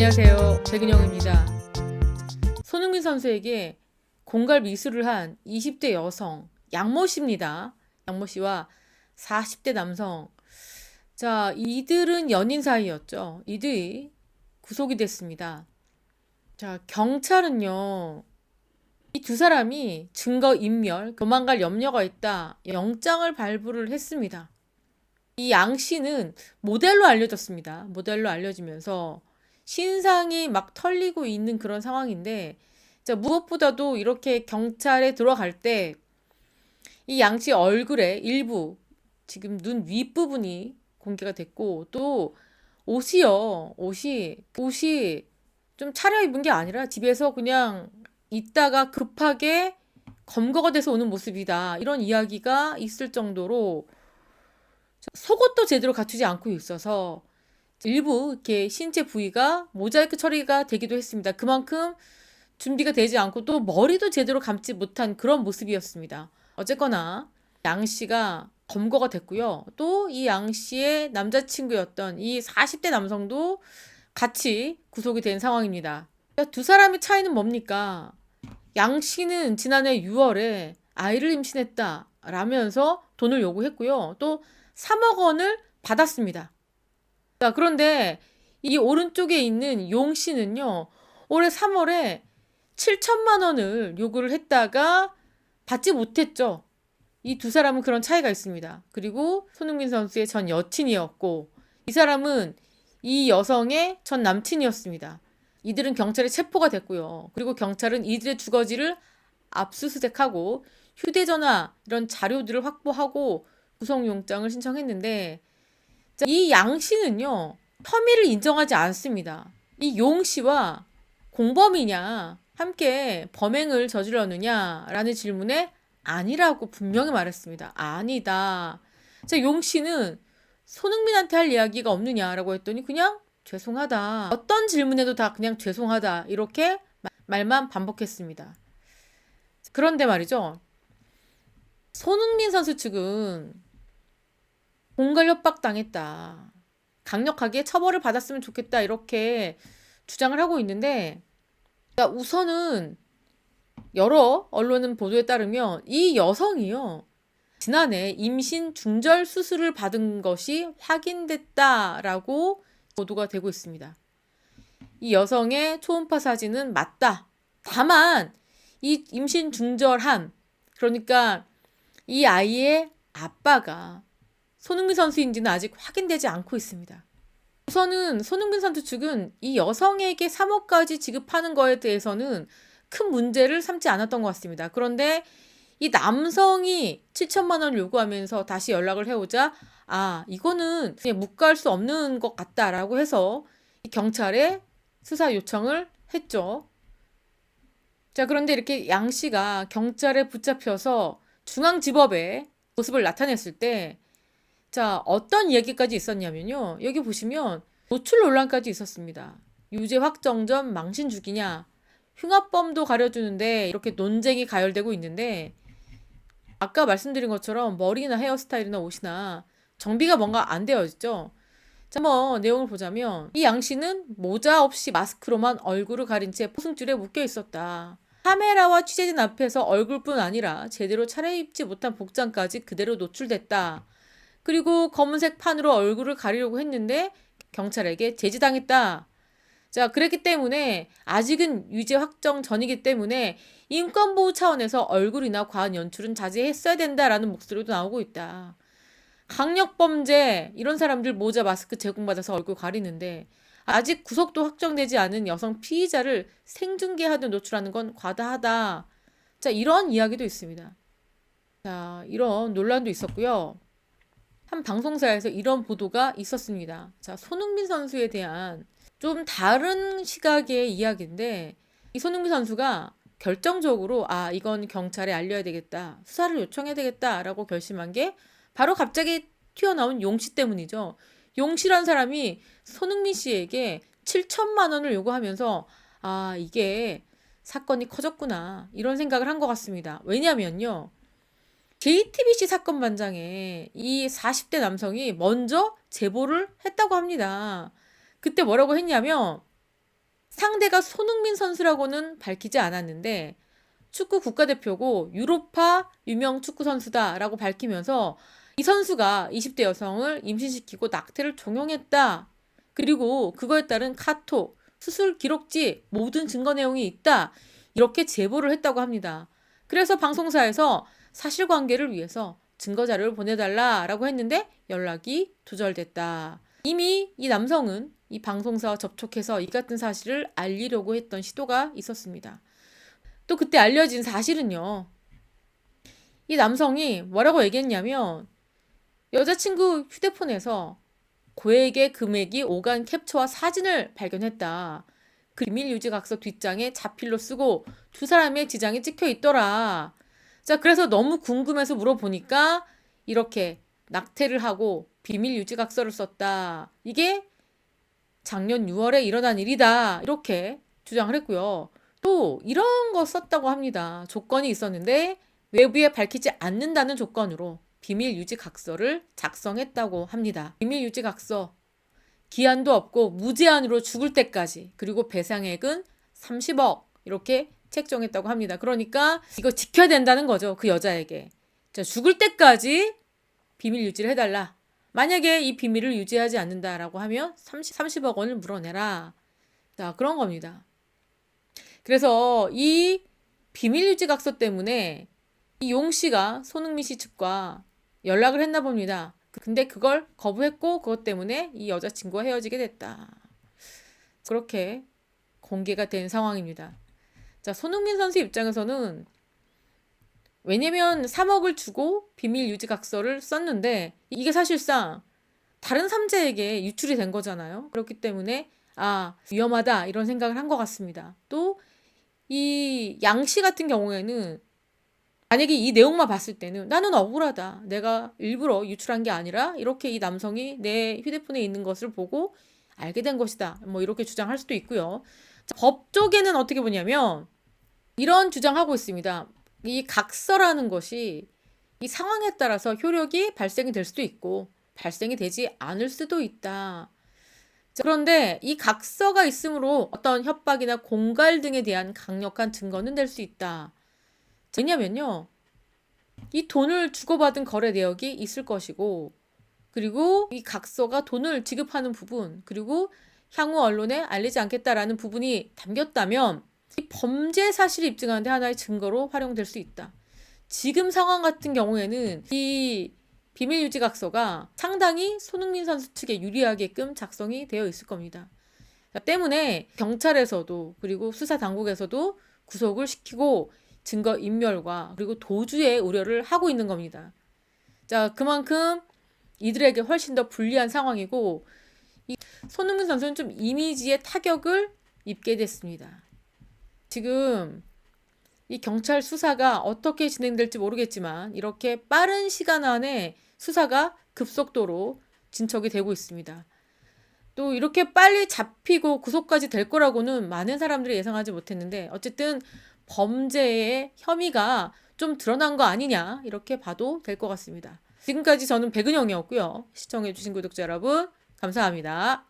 안녕하세요. 백은영입니다. 손흥민 선수에게 공갈 미수를 한 20대 여성 양모 씨입니다. 양모 씨와 40대 남성. 자, 이들은 연인 사이였죠. 이들이 구속이 됐습니다. 자, 경찰은요, 이 두 사람이 증거인멸, 도망갈 염려가 있다. 영장을 발부를 했습니다. 이 양 씨는 모델로 알려졌습니다. 모델로 알려지면서 신상이 막 털리고 있는 그런 상황인데, 자, 무엇보다도 이렇게 경찰에 들어갈 때 이 양 씨 얼굴에 일부 지금 눈 윗부분이 공개가 됐고, 또 옷이 좀 차려입은 게 아니라 집에서 그냥 있다가 급하게 검거가 돼서 오는 모습이다. 이런 이야기가 있을 정도로 속옷도 제대로 갖추지 않고 있어서 일부 이렇게 신체 부위가 모자이크 처리가 되기도 했습니다. 그만큼 준비가 되지 않고 또 머리도 제대로 감지 못한 그런 모습이었습니다. 어쨌거나 양 씨가 검거가 됐고요. 또 이 양 씨의 남자친구였던 이 40대 남성도 같이 구속이 된 상황입니다. 두 사람의 차이는 뭡니까? 양 씨는 지난해 6월에 아이를 임신했다 라면서 돈을 요구했고요. 또 3억 원을 받았습니다. 자, 그런데 이 오른쪽에 있는 용 씨는요, 올해 3월에 7천만 원을 요구를 했다가 받지 못했죠. 이 두 사람은 그런 차이가 있습니다. 그리고 손흥민 선수의 전 여친이었고, 이 사람은 이 여성의 전 남친이었습니다. 이들은 경찰에 체포가 됐고요. 그리고 경찰은 이들의 주거지를 압수수색하고 휴대전화 이런 자료들을 확보하고 구속영장을 신청했는데, 이 양 씨는요, 혐의를 인정하지 않습니다. 이 용 씨와 공범이냐, 함께 범행을 저질렀느냐라는 질문에 아니라고 분명히 말했습니다. 아니다. 자, 용 씨는 손흥민한테 할 이야기가 없느냐라고 했더니 그냥 죄송하다. 어떤 질문에도 다 그냥 죄송하다. 이렇게 말만 반복했습니다. 그런데 말이죠. 손흥민 선수 측은 공갈 협박 당했다. 강력하게 처벌을 받았으면 좋겠다. 이렇게 주장을 하고 있는데, 그러니까 우선은 여러 언론 보도에 따르면 이 여성이요, 지난해 임신 중절 수술을 받은 것이 확인됐다라고 보도가 되고 있습니다. 이 여성의 초음파 사진은 맞다. 다만 이 임신 중절함, 그러니까 이 아이의 아빠가 손흥민 선수인지는 아직 확인되지 않고 있습니다. 우선은 손흥민 선수 측은 이 여성에게 3억까지 지급하는 거에 대해서는 큰 문제를 삼지 않았던 것 같습니다. 그런데 이 남성이 7천만 원을 요구하면서 다시 연락을 해오자, 이거는 그냥 묵과할 수 없는 것 같다라고 해서 경찰에 수사 요청을 했죠. 자, 그런데 이렇게 양 씨가 경찰에 붙잡혀서 중앙지법에 모습을 나타냈을 때, 자, 어떤 이야기까지 있었냐면요. 여기 보시면 노출 논란까지 있었습니다. 유죄 확정 전 망신 주기냐, 흉악범도 가려주는데 이렇게 논쟁이 가열되고 있는데, 아까 말씀드린 것처럼 머리나 헤어스타일이나 옷이나 정비가 뭔가 안 되어 있죠. 자, 내용을 보자면 이 양 씨는 모자 없이 마스크로만 얼굴을 가린 채 포승줄에 묶여 있었다. 카메라와 취재진 앞에서 얼굴뿐 아니라 제대로 차려입지 못한 복장까지 그대로 노출됐다. 그리고 검은색 판으로 얼굴을 가리려고 했는데 경찰에게 제지당했다. 자, 그랬기 때문에 아직은 유죄 확정 전이기 때문에 인권보호 차원에서 얼굴이나 과한 연출은 자제했어야 된다라는 목소리도 나오고 있다. 강력범죄, 이런 사람들 모자 마스크 제공받아서 얼굴 가리는데 아직 구속도 확정되지 않은 여성 피의자를 생중계하듯 노출하는 건 과다하다. 자, 이런 이야기도 있습니다. 자, 이런 논란도 있었고요. 한 방송사에서 이런 보도가 있었습니다. 자, 손흥민 선수에 대한 좀 다른 시각의 이야기인데, 이 손흥민 선수가 결정적으로 이건 경찰에 알려야 되겠다, 수사를 요청해야 되겠다라고 결심한 게 바로 갑자기 튀어나온 용 씨 때문이죠. 용 씨란 사람이 손흥민 씨에게 7천만 원을 요구하면서 이게 사건이 커졌구나, 이런 생각을 한 것 같습니다. 왜냐면요, JTBC 사건 반장에 이 40대 남성이 먼저 제보를 했다고 합니다. 그때 뭐라고 했냐면, 상대가 손흥민 선수라고는 밝히지 않았는데 축구 국가대표고 유로파 유명 축구 선수다라고 밝히면서 이 선수가 20대 여성을 임신시키고 낙태를 종용했다. 그리고 그거에 따른 카톡, 수술 기록지, 모든 증거 내용이 있다. 이렇게 제보를 했다고 합니다. 그래서 방송사에서 사실관계를 위해서 증거자료를 보내달라라고 했는데 연락이 두절됐다. 이미 이 남성은 이 방송사와 접촉해서 이 같은 사실을 알리려고 했던 시도가 있었습니다. 또 그때 알려진 사실은요. 이 남성이 뭐라고 얘기했냐면 여자친구 휴대폰에서 고액의 금액이 오간 캡처와 사진을 발견했다. 그 비밀 유지 각서 뒷장에 자필로 쓰고 두 사람의 지장이 찍혀 있더라. 자, 그래서 너무 궁금해서 물어보니까 이렇게 낙태를 하고 비밀 유지 각서를 썼다. 이게 작년 6월에 일어난 일이다. 이렇게 주장을 했고요. 또 이런 거 썼다고 합니다. 조건이 있었는데 외부에 밝히지 않는다는 조건으로 비밀 유지 각서를 작성했다고 합니다. 비밀 유지 각서 기한도 없고 무제한으로 죽을 때까지, 그리고 배상액은 30억 이렇게 책정했다고 합니다. 그러니까 이거 지켜야 된다는 거죠. 그 여자에게. 자, 죽을 때까지 비밀 유지를 해달라. 만약에 이 비밀을 유지하지 않는다라고 하면 30억 원을 물어내라. 자, 그런 겁니다. 그래서 이 비밀 유지 각서 때문에 이 용 씨가 손흥민 씨 측과 연락을 했나 봅니다. 근데 그걸 거부했고 그것 때문에 이 여자친구와 헤어지게 됐다. 그렇게 공개가 된 상황입니다. 자, 손흥민 선수 입장에서는 왜냐면 3억을 주고 비밀 유지 각서를 썼는데 이게 사실상 다른 삼자에게 유출이 된 거잖아요. 그렇기 때문에 위험하다 이런 생각을 한 것 같습니다. 또 이 양 씨 같은 경우에는 만약에 이 내용만 봤을 때는 나는 억울하다. 내가 일부러 유출한 게 아니라 이렇게 이 남성이 내 휴대폰에 있는 것을 보고 알게 된 것이다. 뭐 이렇게 주장할 수도 있고요. 자, 법 쪽에는 어떻게 보냐면 이런 주장하고 있습니다. 이 각서라는 것이 이 상황에 따라서 효력이 발생이 될 수도 있고 발생이 되지 않을 수도 있다. 자, 그런데 이 각서가 있으므로 어떤 협박이나 공갈 등에 대한 강력한 증거는 될 수 있다. 왜냐면요, 이 돈을 주고받은 거래 내역이 있을 것이고, 그리고 이 각서가 돈을 지급하는 부분, 그리고 향후 언론에 알리지 않겠다라는 부분이 담겼다면 이 범죄 사실을 입증하는 데 하나의 증거로 활용될 수 있다. 지금 상황 같은 경우에는 이 비밀 유지 각서가 상당히 손흥민 선수 측에 유리하게끔 작성이 되어 있을 겁니다. 때문에 경찰에서도 그리고 수사 당국에서도 구속을 시키고 증거 인멸과 그리고 도주의 우려를 하고 있는 겁니다. 자, 그만큼 이들에게 훨씬 더 불리한 상황이고 이 손흥민 선수는 좀 이미지에 타격을 입게 됐습니다. 지금 이 경찰 수사가 어떻게 진행될지 모르겠지만 이렇게 빠른 시간 안에 수사가 급속도로 진척이 되고 있습니다. 또 이렇게 빨리 잡히고 구속까지 될 거라고는 많은 사람들이 예상하지 못했는데 어쨌든 범죄의 혐의가 좀 드러난 거 아니냐 이렇게 봐도 될 것 같습니다. 지금까지 저는 백은영이었고요. 시청해주신 구독자 여러분 감사합니다.